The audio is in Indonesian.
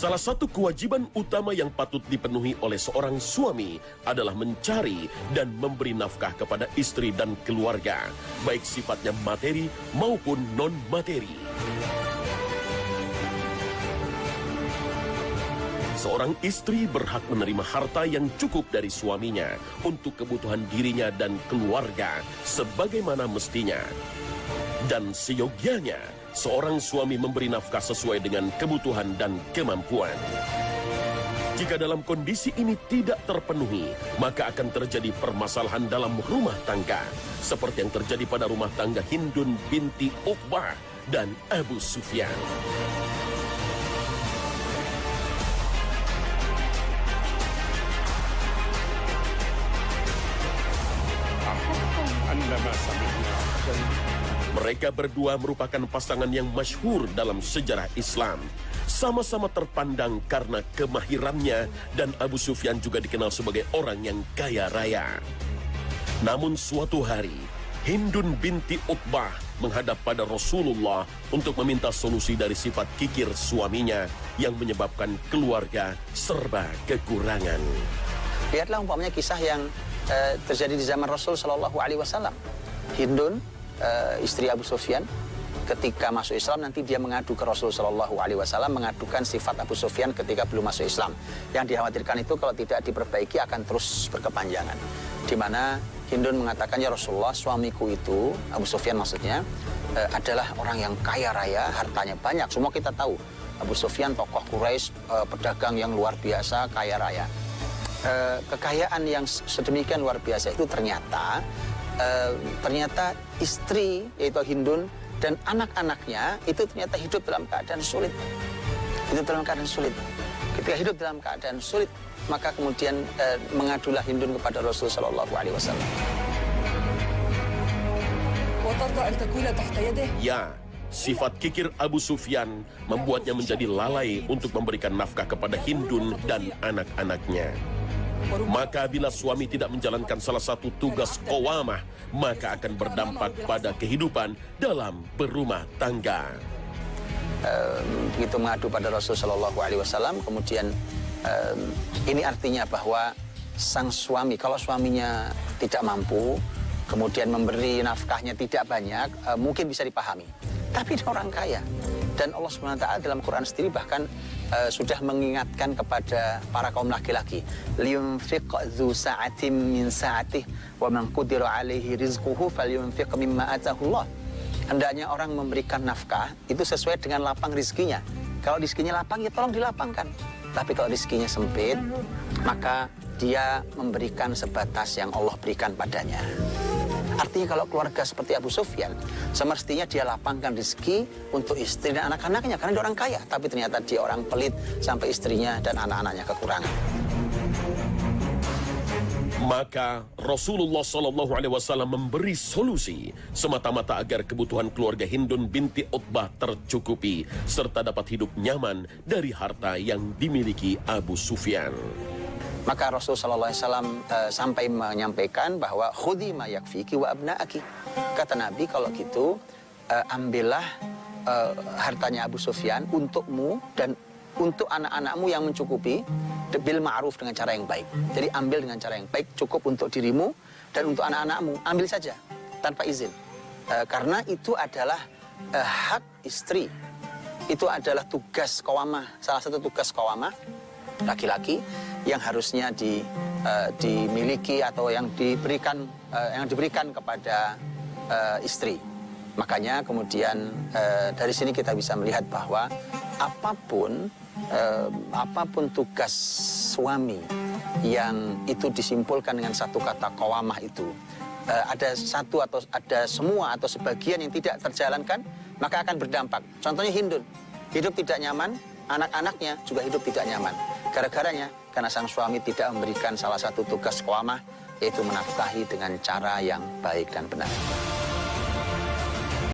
Salah satu kewajiban utama yang patut dipenuhi oleh seorang suami adalah mencari dan memberi nafkah kepada istri dan keluarga, baik sifatnya materi maupun non-materi. Seorang istri berhak menerima harta yang cukup dari suaminya untuk kebutuhan dirinya dan keluarga sebagaimana mestinya. Dan seyogianya, seorang suami memberi nafkah sesuai dengan kebutuhan dan kemampuan. Jika dalam kondisi ini tidak terpenuhi, maka akan terjadi permasalahan dalam rumah tangga, seperti yang terjadi pada rumah tangga Hindun binti Uqbah dan Abu Sufyan. Mereka berdua merupakan pasangan yang masyhur dalam sejarah Islam. Sama-sama terpandang karena kemahirannya dan Abu Sufyan juga dikenal sebagai orang yang kaya raya. Namun suatu hari, Hindun binti Utbah menghadap pada Rasulullah untuk meminta solusi dari sifat kikir suaminya yang menyebabkan keluarga serba kekurangan. Lihatlah umpamanya kisah yang terjadi di zaman Rasul Shallallahu Alaihi Wasallam. Hindun, istri Abu Sufyan, ketika masuk Islam nanti dia mengadu ke Rasul Shallallahu Alaihi Wasallam, mengadukan sifat Abu Sufyan ketika belum masuk Islam. Yang dikhawatirkan itu kalau tidak diperbaiki akan terus berkepanjangan. Di mana Hindun mengatakan, ya Rasulullah, suamiku itu, Abu Sufyan maksudnya, adalah orang yang kaya raya, hartanya banyak. Semua kita tahu, Abu Sufyan tokoh Quraisy, pedagang yang luar biasa, kaya raya. Kekayaan yang sedemikian luar biasa itu ternyata istri, yaitu Hindun, dan anak-anaknya itu ternyata hidup dalam keadaan sulit. Hidup dalam keadaan sulit. Ketika hidup dalam keadaan sulit, maka kemudian mengadulah Hindun kepada Rasul Shallallahu Alaihi Wasallam. Ya, sifat kikir Abu Sufyan membuatnya menjadi lalai untuk memberikan nafkah kepada Hindun dan anak-anaknya. Maka bila suami tidak menjalankan salah satu tugas qawamah, maka akan berdampak pada kehidupan dalam berumah tangga. Begitu mengadu pada Rasul Shallallahu Alaihi Wasallam, kemudian ini artinya bahwa sang suami, kalau suaminya tidak mampu, kemudian memberi nafkahnya tidak banyak, mungkin bisa dipahami. Tapi dia orang kaya. Dan Allah SWT dalam Quran sendiri bahkan sudah mengingatkan kepada para kaum laki-laki, liyunfiq dzu sa'atin min sa'atih wa man qudira 'alaihi rizquhu falyunfiq mimma atahullah. Hendaknya orang memberikan nafkah itu sesuai dengan lapang rizkinya. Kalau rizkinya lapang, ya tolong dilapangkan. Tapi kalau rizkinya sempit, maka dia memberikan sebatas yang Allah berikan padanya. Artinya kalau keluarga seperti Abu Sufyan, semestinya dia lapangkan rezeki untuk istri dan anak-anaknya, karena dia orang kaya. Tapi ternyata dia orang pelit sampai istrinya dan anak-anaknya kekurangan. Maka Rasulullah SAW memberi solusi semata-mata agar kebutuhan keluarga Hindun binti Utbah tercukupi, serta dapat hidup nyaman dari harta yang dimiliki Abu Sufyan. Maka Rasulullah SAW sampai menyampaikan bahwa khudhi ma yakfiki wa abna'aki. Kata Nabi, kalau gitu ambillah hartanya Abu Sufyan untukmu dan untuk anak-anakmu yang mencukupi, bil ma'ruf, dengan cara yang baik. Jadi ambil dengan cara yang baik, cukup untuk dirimu dan untuk anak-anakmu, ambil saja tanpa izin. Karena itu adalah hak istri. Itu adalah tugas qawamah, salah satu tugas qawamah laki-laki yang harusnya dimiliki atau yang diberikan kepada istri. Makanya kemudian dari sini kita bisa melihat bahwa apapun tugas suami yang itu disimpulkan dengan satu kata qawamah itu, ada satu atau ada semua atau sebagian yang tidak terjalankan, maka akan berdampak. Contohnya Hindun, hidup tidak nyaman, anak-anaknya juga hidup tidak nyaman. Gara-garanya, karena sang suami tidak memberikan salah satu tugas qawamah, yaitu menafkahi dengan cara yang baik dan benar.